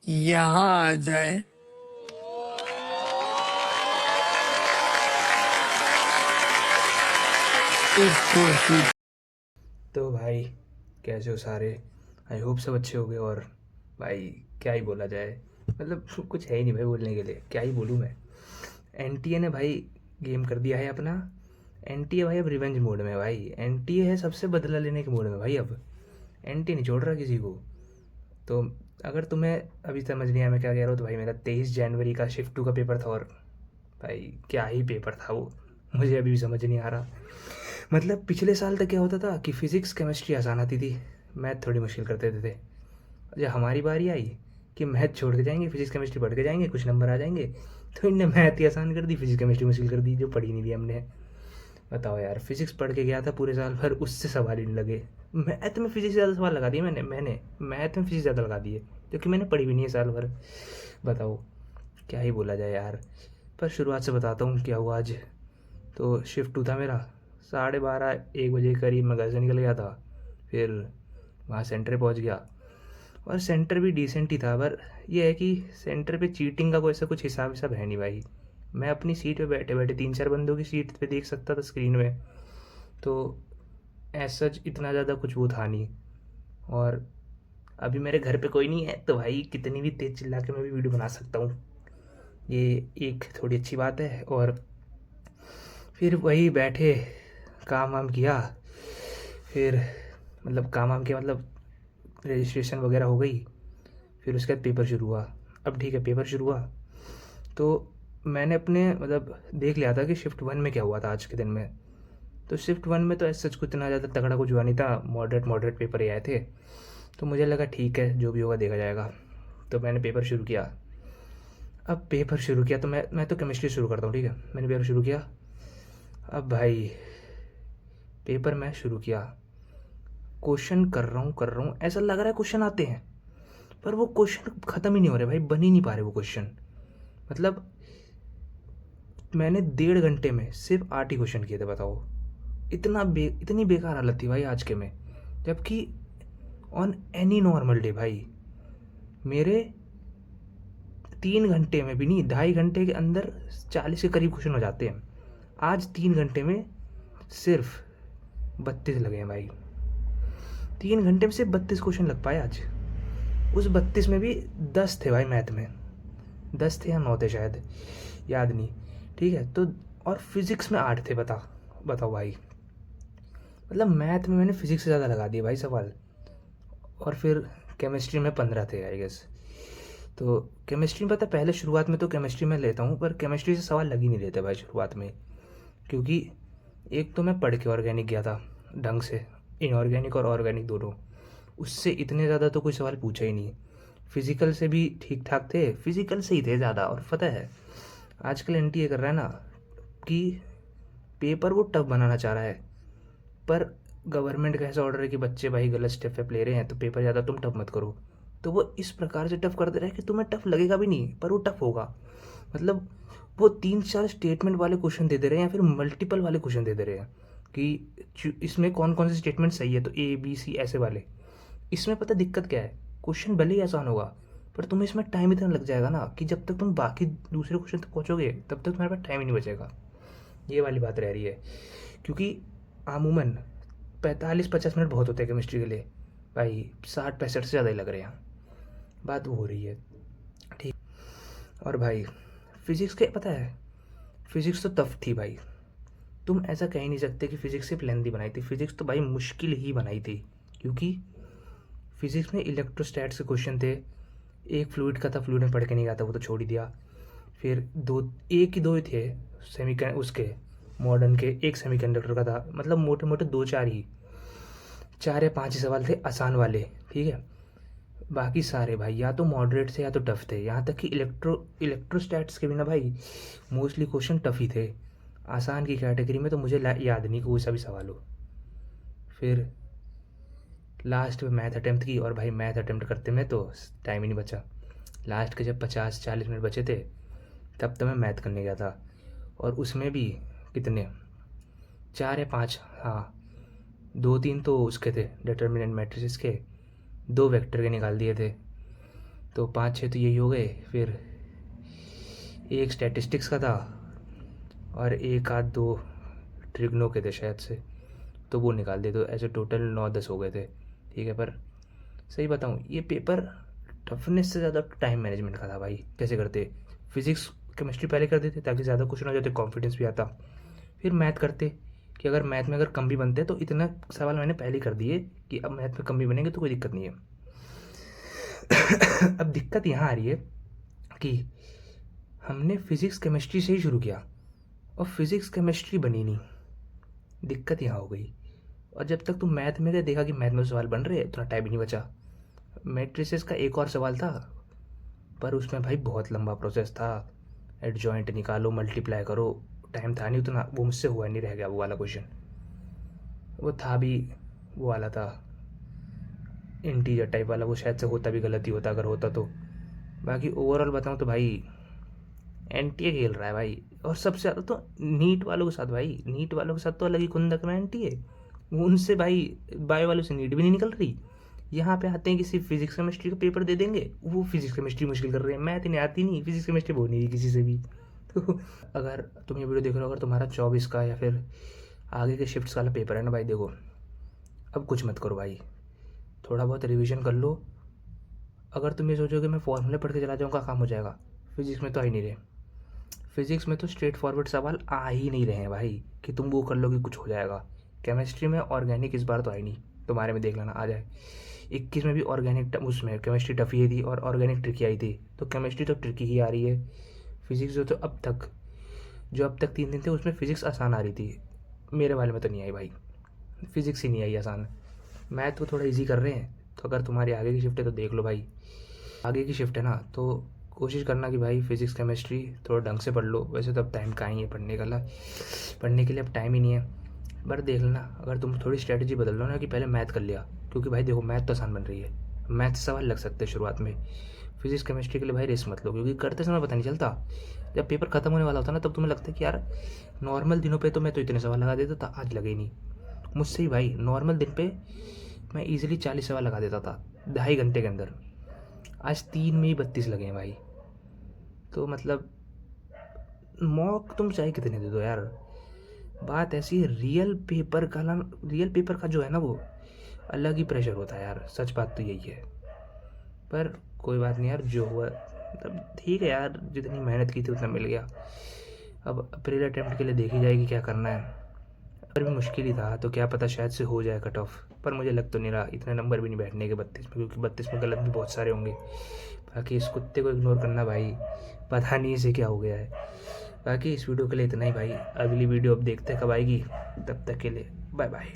यहाँ आ जाए। इस कुर्सी। तो भाई, कैसे हो सारे? आई होप सब अच्छे हो गए। और भाई, क्या ही बोला जाए, मतलब कुछ है ही नहीं भाई बोलने के लिए, क्या ही बोलूँ मैं। एनटीए ने भाई गेम कर दिया है अपना। एनटीए भाई अब रिवेंज मोड में है भाई। एनटीए है सबसे बदला लेने के मोड में भाई अब। एनटीए नहीं छोड़ रहा किसी को। तो अगर तुम्हें अभी समझ नहीं आया मैं क्या कह रहा हूँ, तो भाई मेरा 23 जनवरी का शिफ्ट 2 का पेपर था। और भाई क्या ही पेपर था वो, मुझे अभी भी समझ नहीं आ रहा। मतलब पिछले साल तक क्या होता था कि फिज़िक्स केमिस्ट्री आसान आती थी, मैथ थोड़ी मुश्किल कर देते थे। जब हमारी बारी आई कि मैथ छोड़ के जाएंगे, फिजिक्स केमिस्ट्री पढ़ के जाएंगे, कुछ नंबर आ जाएंगे, तो इनने मैथ ही आसान कर दी, फिजिक्स केमिस्ट्री मुश्किल कर दी, जो पढ़ी नहीं थी हमने। बताओ यार, फिजिक्स पढ़ के गया था पूरे साल भर, उससे सवाल ही नहीं लगे। मैथ में फिजिक्स से ज़्यादा सवाल लगा दिए मैंने मैथ में फिजिक्स ज़्यादा लगा दिए, क्योंकि मैंने पढ़ी भी नहीं है साल भर। बताओ, क्या ही बोला जाए यार। पर शुरुआत से बताता हूँ क्या हुआ आज। तो शिफ्ट 2 था मेरा। 12:30 1 बजे के करीब मैं घर से निकल गया था। फिर वहाँ सेंटर पहुँच गया। और सेंटर भी डिसेंट ही था, पर यह है कि सेंटर पे चीटिंग का कोई ऐसा कुछ हिसाब हिसाब है नहीं भाई। मैं अपनी सीट पे बैठे बैठे 3 4 बंदों की सीट पे देख सकता था स्क्रीन में। तो ऐसा इतना ज़्यादा कुछ वो था नहीं। और अभी मेरे घर पे कोई नहीं है, तो भाई कितनी भी तेज़ चिल्ला के मैं भी वीडियो बना सकता हूँ। ये एक थोड़ी अच्छी बात है। और फिर वही बैठे, काम वाम किया। फिर मतलब काम वाम किया, मतलब रजिस्ट्रेशन वगैरह हो गई। फिर उसके बाद पेपर शुरू हुआ। अब ठीक है, पेपर शुरू हुआ तो मैंने अपने मतलब देख लिया था कि शिफ्ट 1 में क्या हुआ था आज के दिन में। तो शिफ्ट 1 में तो ऐसा सच कुछ इतना ज़्यादा तगड़ा कुछ हुआ नहीं था, मॉडरेट मॉडरेट पेपर ही आए थे। तो मुझे लगा ठीक है, जो भी होगा देखा जाएगा। तो मैंने पेपर शुरू किया। अब पेपर शुरू किया तो मैं तो केमिस्ट्री शुरू करता हूँ, ठीक है। मैंने पेपर शुरू किया। अब भाई, पेपर मैं शुरू किया, क्वेश्चन कर रहा हूँ, ऐसा लग रहा है क्वेश्चन आते हैं, पर वो क्वेश्चन ख़त्म ही नहीं हो रहे भाई, बन ही नहीं पा रहे वो क्वेश्चन। मतलब मैंने 1.5 घंटे में सिर्फ 8 ही क्वेश्चन किए थे, बताओ। इतनी बेकार हालत थी भाई आज के में। जबकि ऑन एनी नॉर्मल डे भाई मेरे 3 घंटे में भी नहीं, 2.5 घंटे के अंदर 40 के करीब क्वेश्चन हो जाते हैं। आज 3 घंटे में सिर्फ 32 लगे हैं भाई। 3 घंटे में सिर्फ 32 क्वेश्चन लग पाए आज। उस 32 में भी 10 थे भाई मैथ में। 10 थे या 9 थे शायद, याद नहीं। ठीक है तो, और फिज़िक्स में 8 थे, बताओ भाई। मतलब मैथ में मैंने फिज़िक्स से ज़्यादा लगा दिए भाई सवाल। और फिर केमिस्ट्री में 15 थे आई गेस। तो केमिस्ट्री में पता है, पहले शुरुआत में तो केमिस्ट्री में लेता हूँ, पर केमिस्ट्री से सवाल लग ही नहीं रहते भाई शुरुआत में। क्योंकि एक तो मैं पढ़ के ऑर्गेनिक गया था ढंग से, इनऑर्गेनिक और ऑर्गेनिक दोनों। उससे इतने ज़्यादा तो कोई सवाल पूछा ही नहीं। फिज़िकल से भी ठीक ठाक थे, फिज़िकल से ही थे ज़्यादा। और पता है, आजकल एनटीए कर रहा है ना कि पेपर वो टफ बनाना चाह रहा है। पर गवर्नमेंट का ऐसा ऑर्डर है कि बच्चे भाई गलत स्टेप पे ले रहे हैं, तो पेपर ज़्यादा तुम टफ मत करो। तो वो इस प्रकार से टफ कर दे रहा है कि तुम्हें टफ लगेगा भी नहीं, पर वो टफ होगा। मतलब वो 3 4 स्टेटमेंट वाले क्वेश्चन दे दे रहे हैं, या फिर मल्टीपल वाले क्वेश्चन दे दे रहे हैं कि इसमें कौन कौन से स्टेटमेंट सही है, तो ए बी सी ऐसे वाले। इसमें पता दिक्कत क्या है, क्वेश्चन भले ही आसान होगा, पर तुम्हें इसमें टाइम इतना लग जाएगा ना कि जब तक तुम बाकी दूसरे क्वेश्चन तक पहुँचोगे तब तक तुम्हारे पास टाइम ही नहीं बचेगा। ये वाली बात रह रही है। क्योंकि आमूमन 45 50 मिनट बहुत होते हैं केमिस्ट्री के लिए, भाई 60 65 से ज़्यादा ही लग रहे हैं। बात वो हो रही है, ठीक। और भाई फिज़िक्स के पता है, फिज़िक्स तो टफ थी भाई। तुम ऐसा कह ही नहीं सकते कि फ़िज़िक्स सिर्फ लेंथी बनाई थी, फ़िज़िक्स तो भाई मुश्किल ही बनाई थी। क्योंकि फिज़िक्स में इलेक्ट्रोस्टैट्स के क्वेश्चन थे। एक फ्लूइड का था, फ्लूइड में पढ़ के नहीं गया था, वो तो छोड़ ही दिया। फिर दो, एक ही दो ही थे सेमी उसके मॉडर्न के, एक सेमीकंडक्टर का था। मतलब मोटे मोटे 4 या 5 ही सवाल थे आसान वाले, ठीक है। बाकी सारे भाई या तो मॉडरेट थे या तो टफ थे। यहाँ तक कि इलेक्ट्रोस्टैट्स के बिना भाई मोस्टली क्वेश्चन टफ ही थे। आसान की कैटेगरी में तो मुझे याद नहीं कोई सा भी सवाल हो। फिर लास्ट में मैथ अटेम्प्ट की, और भाई मैथ अटेम्प्ट करते में तो टाइम ही नहीं बचा। लास्ट के जब 50 40 मिनट बचे थे, तब तो मैं मैथ करने गया था। और उसमें भी कितने, 4 या 5, हाँ, 2 3 तो उसके थे डिटर्मिनेंट मैट्रिसेस के, 2 वेक्टर के निकाल दिए थे। तो 5-6 तो यही हो गए। फिर एक स्टैटिस्टिक्स का था और एक आध 2 ट्रिग्नो के थे शायद से, तो वो निकाल दिए। तो ऐसे टोटल 9-10 हो गए थे। ठीक है, पर सही बताऊँ, ये पेपर टफनेस से ज़्यादा टाइम मैनेजमेंट का था भाई। कैसे करते, फिज़िक्स केमिस्ट्री पहले कर देते ताकि ज़्यादा क्वेश्चन हो जाते, कॉन्फिडेंस भी आता। फिर मैथ करते कि अगर मैथ में अगर कम भी बनते तो इतना सवाल मैंने पहले ही कर दिए कि अब मैथ में कम भी बनेंगे तो कोई दिक्कत नहीं है। अब दिक्कत यहाँ आ रही है कि हमने फिज़िक्स केमिस्ट्री से ही शुरू किया और फिज़िक्स केमिस्ट्री बनी नहीं। दिक्कत यहाँ हो गई। और जब तक तुम मैथ में गए देखा कि मैथ में सवाल बन रहे हैं, उतना टाइम ही नहीं बचा। मैट्रिसेस का एक और सवाल था, पर उसमें भाई बहुत लंबा प्रोसेस था। एडजॉइंट निकालो, मल्टीप्लाई करो, टाइम था नहीं उतना, वो मुझसे हुआ नहीं, रह गया वो वाला क्वेश्चन। वो था भी, वो वाला था इंटीजर टाइप वाला, वो शायद से होता भी गलत ही होता अगर होता तो। बाकी ओवरऑल बताऊँ तो भाई एनटीए खेल रहा है भाई। और सबसे ज़्यादा तो नीट वालों के साथ भाई, नीट वालों के साथ तो अलग ही खुंदक में एनटीए। उनसे भाई बायो वालों से नीट भी नहीं निकल रही। यहाँ पे आते हैं कि सिर्फ फिजिक्स केमिस्ट्री का पेपर दे देंगे, वो फिजिक्स केमिस्ट्री मुश्किल कर रहे हैं। मैथ इन्हें आती नहीं, फिजिक्स केमिस्ट्री वो नहीं है किसी से भी। तो अगर तुम ये वीडियो देख रहे हो, अगर तुम्हारा 24 का या फिर आगे के शिफ्ट्स वाला पेपर है ना भाई, देखो अब कुछ मत करो भाई, थोड़ा बहुत रिवीजन कर लो। अगर तुम ये सोचोगे मैं फॉर्मूले पढ़ के चला जाऊँगा, काम हो जाएगा, फिजिक्स में तो आ ही नहीं रहे। फिजिक्स में तो स्ट्रेट फॉरवर्ड सवाल आ ही नहीं रहे हैं भाई कि तुम वो कर लोगे कुछ हो जाएगा। केमिस्ट्री में ऑर्गेनिक इस बार तो आई नहीं, तुम्हारे में देख लेना आ जाए। 21 में भी ऑर्गेनिक, उसमें केमिस्ट्री टफी थी और ऑर्गेनिक ट्रिकी आई थी, तो केमिस्ट्री तो ट्रिकी ही आ रही है। फिजिक्स जो तो अब तक 3 दिन थे उसमें फ़िज़िक्स आसान आ रही थी, मेरे वाले में तो नहीं आई भाई, फ़िज़िक्स ही नहीं आई आसान। मैथ तो थोड़ा इजी कर रहे हैं, तो अगर तुम्हारी आगे की शिफ्ट है तो देख लो भाई। आगे की शिफ्ट है ना, तो कोशिश करना कि भाई फिज़िक्स केमिस्ट्री थोड़ा ढंग से पढ़ लो। वैसे तो अब टाइम कहाँ ही है पढ़ने के लिए अब टाइम ही नहीं है। पर देख लेना, अगर तुम थोड़ी स्ट्रेटजी बदल लो ना कि पहले मैथ कर लिया, क्योंकि भाई देखो मैथ तो आसान बन रही है, मैथ से सवाल लग सकते हैं शुरुआत में। फिजिक्स केमिस्ट्री के लिए भाई रिस्क मत लो, क्योंकि करते समय पता नहीं चलता। जब पेपर खत्म होने वाला होता ना, तब तुम्हें लगता है कि यार नॉर्मल दिनों पे तो मैं तो इतने सवाल लगा देता था, आज लगे ही नहीं। मुझसे ही भाई नॉर्मल दिन पे मैं ईजिली 40 सवाल लगा देता था 2.5 घंटे के अंदर, आज 3 में ही 32 लगे हैं भाई। तो मतलब मॉक तुम चाहे कितने दे दो यार, बात ऐसी है। रियल पेपर का जो है ना, वो अलग ही प्रेशर होता है यार, सच बात तो यही है। पर कोई बात नहीं यार, जो हुआ मतलब ठीक है यार, जितनी मेहनत की थी उतना मिल गया। अब अप्रैल अटेम्प्ट के लिए देखी जाएगी क्या करना है। पर भी मुश्किल ही था, तो क्या पता शायद से हो जाए कट ऑफ, पर मुझे लग तो नहीं रहा इतने नंबर भी नहीं बैठने के 32 में, क्योंकि 32 में गलत भी बहुत सारे होंगे। बाकी इस कुत्ते को इग्नोर करना भाई, पता नहीं इसे क्या हो गया है। बाकी इस वीडियो के लिए इतना ही भाई, अगली वीडियो अब देखते हैं कब आएगी, तब तक के लिए बाय बाय।